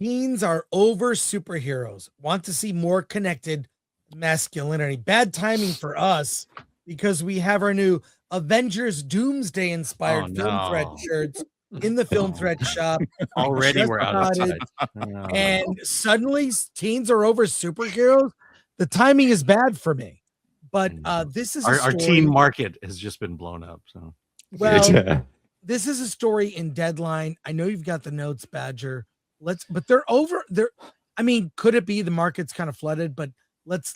Teens are over superheroes. Want to see more connected masculinity. Bad timing for us because we have our new Avengers Doomsday inspired film thread shirts in the film thread shop. Already we're out of size. And suddenly teens are over superheroes. The timing is bad for me. But this is our teen market has just been blown up. So this is a story in Deadline. I know you've got the notes, Badger. But they're over there. I mean, could it be the market's kind of flooded? But let's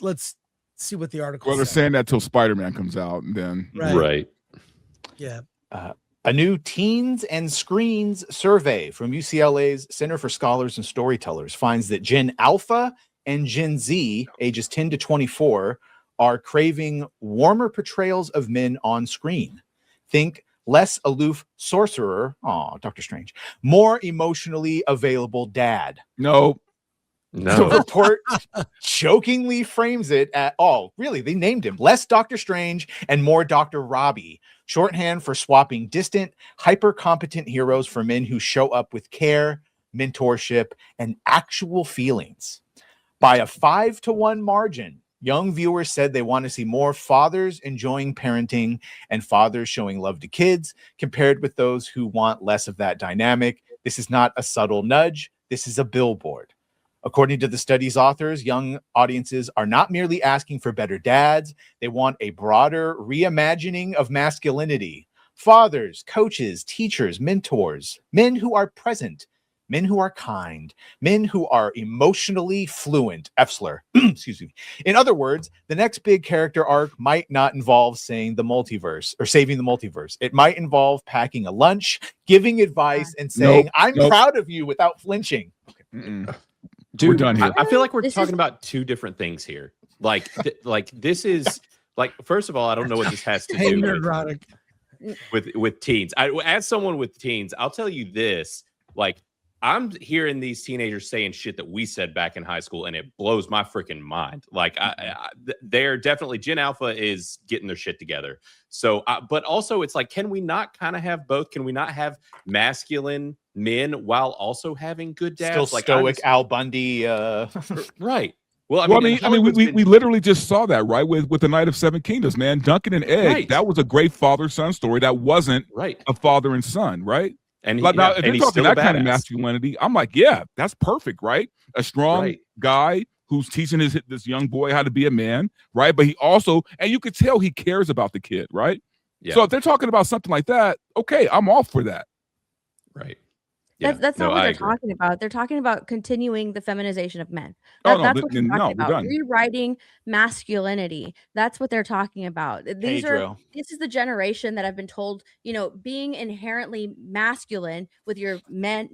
see what the article. Well, they're saying that till Spider-Man comes out, and then right. Yeah. A new Teens and Screens survey from UCLA's Center for Scholars and Storytellers finds that Gen Alpha and Gen Z, ages 10 to 24, are craving warmer portrayals of men on screen. Think less aloof sorcerer, Doctor Strange, more emotionally available dad. No. The report jokingly frames it at, really, they named him less Doctor Strange and more Dr. Robbie, shorthand for swapping distant, hyper-competent heroes for men who show up with care, mentorship, and actual feelings. By a 5-to-1 margin, young viewers said they want to see more fathers enjoying parenting and fathers showing love to kids, compared with those who want less of that dynamic. This is not a subtle nudge. This is a billboard. According to the study's authors, young audiences are not merely asking for better dads. They want a broader reimagining of masculinity. Fathers, coaches, teachers, mentors, men who are present, men who are kind, men who are emotionally fluent. F-slur. Excuse me. In other words, the next big character arc might not involve saying the multiverse or saving the multiverse. It might involve packing a lunch, giving advice, and saying, I'm proud of you without flinching. Dude, we're done here. I feel like we're talking about two different things here. Like this is like, first of all, I don't know what this has to do with teens. As someone with teens, I'll tell you this, like, I'm hearing these teenagers saying shit that we said back in high school, and it blows my freaking mind. Like, they're definitely, Gen Alpha is getting their shit together. So, but also it's like, can we not kind of have both? Can we not have masculine men while also having good dads? Still like stoic Al Bundy. Right. Well, I mean, we literally just saw that, right? With the Night of Seven Kingdoms, man. Duncan and Egg, right. That was a great father-son story. That wasn't a father and son, right? And now, if they're talking that kind of masculinity, I'm like, yeah, that's perfect, right? A strong guy who's teaching this young boy how to be a man, right? But he also, and you could tell he cares about the kid, right? Yeah. So if they're talking about something like that, okay, I'm all for that. Right. Yeah. That's not what they're talking about. They're talking about continuing the feminization of men. That's what they're talking about. Rewriting masculinity. That's what they're talking about. This is the generation that I've been told, being inherently masculine with your man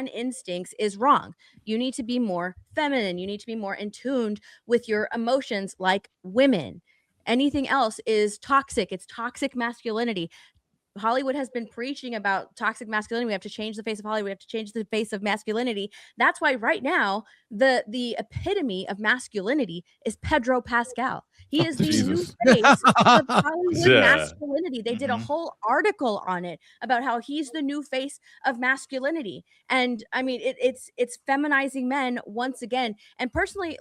instincts is wrong. You need to be more feminine. You need to be more in tune with your emotions like women. Anything else is toxic. It's toxic masculinity. Hollywood has been preaching about toxic masculinity. We have to change the face of Hollywood. We have to change the face of masculinity. That's why right now the epitome of masculinity is Pedro Pascal. He is the new face of Hollywood masculinity. They did a whole article on it about how he's the new face of masculinity. And I mean, it's feminizing men once again. And personally,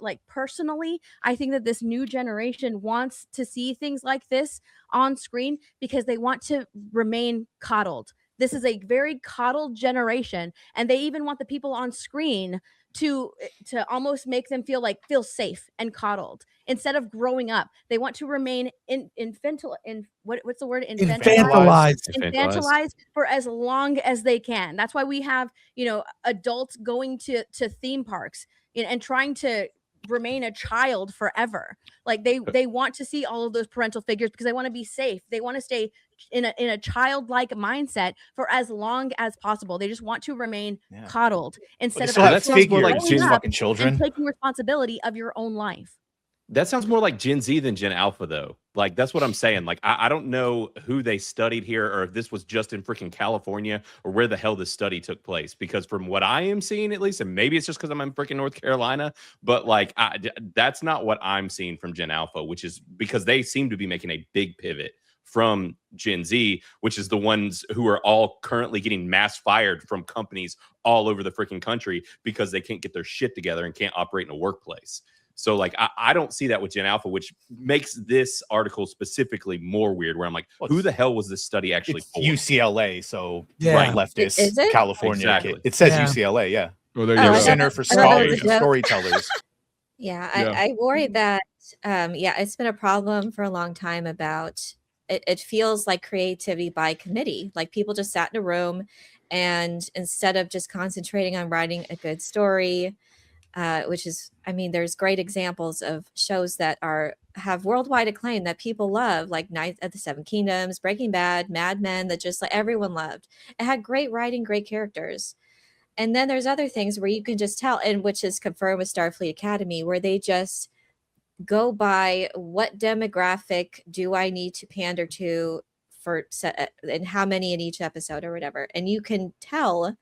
I think that this new generation wants to see things like this on screen because they want to remain coddled. This is a very coddled generation, and they even want the people on screen to almost make them feel safe and coddled instead of growing up. They want to remain infantilized for as long as they can. That's why we have adults going to theme parks and trying to remain a child forever. Like they want to see all of those parental figures because they want to be safe. They want to stay in a childlike mindset for as long as possible. They just want to remain coddled instead of that sounds more like fucking children and taking responsibility of your own life. That sounds more like Gen Z than Gen Alpha, though. Like, that's what I'm saying. Like, I don't know who they studied here or if this was just in freaking California or where the hell this study took place. Because from what I am seeing, at least, and maybe it's just because I'm in freaking North Carolina, but like, that's not what I'm seeing from Gen Alpha, which is because they seem to be making a big pivot from Gen Z, which is the ones who are all currently getting mass fired from companies all over the freaking country because they can't get their shit together and can't operate in a workplace. So like, I don't see that with Gen Alpha, which makes this article specifically more weird, where I'm like, who the hell was this study actually for? UCLA, so Yeah. leftist Is it? California Exactly. kid. It says Yeah. UCLA, yeah. Oh, there Oh, you I go. thought Center that- for I thought that Scholars was and a joke. Storytellers. Yeah, Yeah. I worry that it's been a problem for a long time about it feels like creativity by committee. Like people just sat in a room and instead of just concentrating on writing a good story, which is, I mean, there's great examples of shows that have worldwide acclaim that people love, like Night at the Seven Kingdoms, Breaking Bad, Mad Men, that just like everyone loved. It had great writing, great characters. And then there's other things where you can just tell, and which is confirmed with Starfleet Academy, where they just go by what demographic do I need to pander to for and how many in each episode or whatever. And you can tell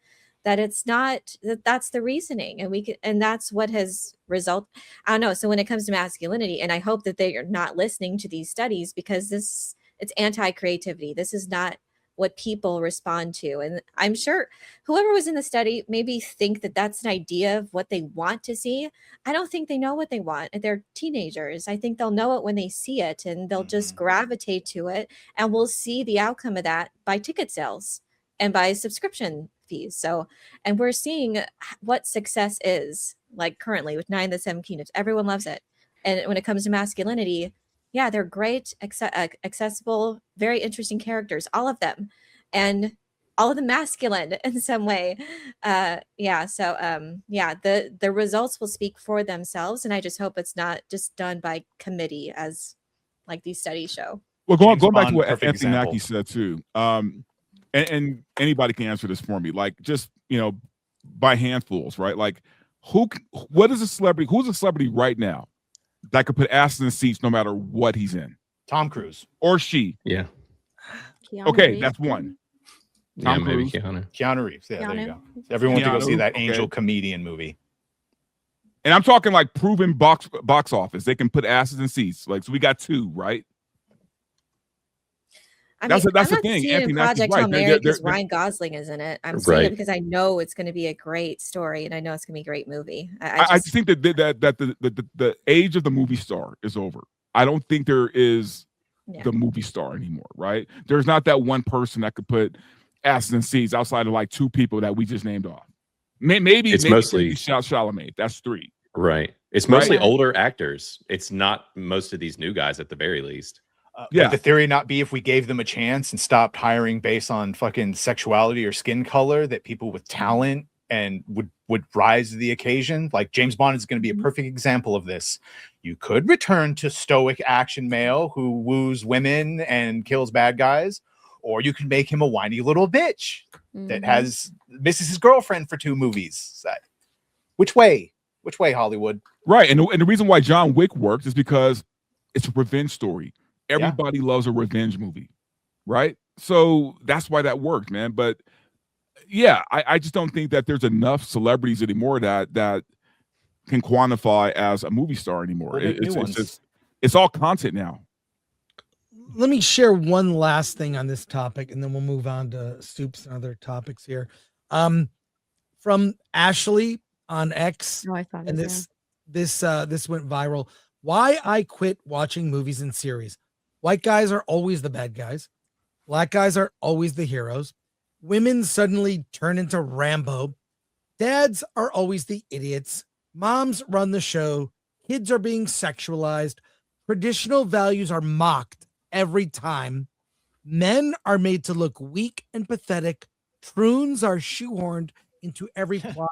that it's not that's the reasoning, and that's what has result. I don't know. So when it comes to masculinity, and I hope that they are not listening to these studies, because it's anti-creativity. This is not what people respond to. And I'm sure whoever was in the study maybe think that that's an idea of what they want to see. I don't think they know what they want. They're teenagers. I think they'll know it when they see it, and they'll just gravitate to it, and we'll see the outcome of that by ticket sales and by subscription fees. So, and we're seeing what success is like currently with 9 of the 7 Kingdoms. Everyone loves it. And when it comes to masculinity, yeah, they're great, accessible, very interesting characters, all of them, and all of them masculine in some way. The results will speak for themselves, and I just hope it's not just done by committee as like these studies show. Well, going back to Bond, what perfect Anthony example. Mackie said too, and anybody can answer this for me, like just by handfuls, right? Like what is a celebrity? Who's a celebrity right now that could put asses in seats no matter what he's in? Tom Cruise. Or she. Yeah. Keanu Okay, Reeves. that's one. Yeah, Tom maybe Cruise. Keanu Reeves. Yeah, there you Keanu. go. Everyone went to go see that Keanu, Angel okay. Comedian movie. And I'm talking like proven box office. They can put asses in seats. Like, so we got 2, right? That's the thing. Anthony Mackie's Project right. Hail Mary because They're- Ryan Gosling is in it. I'm saying Right. it because I know it's going to be a great story, and I know it's going to be a great movie. I just think that the age of the movie star is over. I don't think there is the movie star anymore, right? There's not that one person that could put asses in seats outside of like 2 people that we just named off. Maybe mostly Chalamet. That's 3. Right. It's mostly Right. older actors. It's not most of these new guys at the very least. Would the theory not be if we gave them a chance and stopped hiring based on fucking sexuality or skin color, that people with talent and would rise to the occasion? Like James Bond is going to be a perfect example of this. You could return to stoic action male who woos women and kills bad guys, or you can make him a whiny little bitch that misses his girlfriend for 2 movies. Which way, Hollywood? Right. And the reason why John Wick works is because it's a revenge story. Everybody loves a revenge movie, right? So that's why that worked, man. But yeah, I just don't think that there's enough celebrities anymore that can quantify as a movie star anymore. It's all content now. Let me share one last thing on this topic, and then we'll move on to soups and other topics here. From Ashley on X, and this went viral. Why I quit watching movies and series. White guys are always the bad guys. Black guys are always the heroes. Women suddenly turn into Rambo. Dads are always the idiots. Moms run the show. Kids are being sexualized. Traditional values are mocked every time. Men are made to look weak and pathetic. Troons are shoehorned into every plot.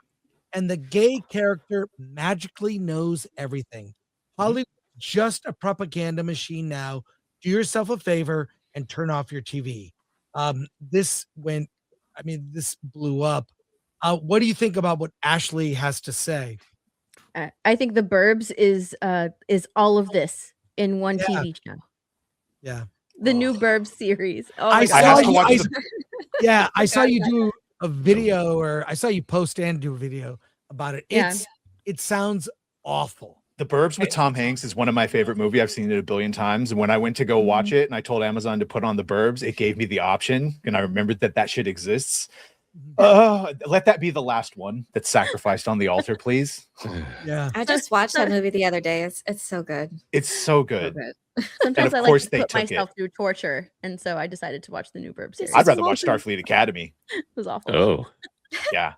And the gay character magically knows everything. Hollywood is just a propaganda machine now. Do yourself a favor and turn off your TV. This blew up. What do you think about what Ashley has to say? I think The Burbs is all of this in one TV channel. Yeah. The new Burbs series. Oh, I saw you God. do a video, or I saw you post and do a video about it. It sounds awful. The Burbs with Tom Hanks is one of my favorite movies. I've seen it a billion times. And when I went to go watch it and I told Amazon to put on The Burbs, it gave me the option. And I remembered that shit exists. Let that be the last one that's sacrificed on the altar, please. Yeah. I just watched that movie the other day. It's so good. It's so good. Sometimes I like to put myself through torture. And so I decided to watch the new Burbs series. I'd rather watch Starfleet Academy. It was awful. Oh. Yeah.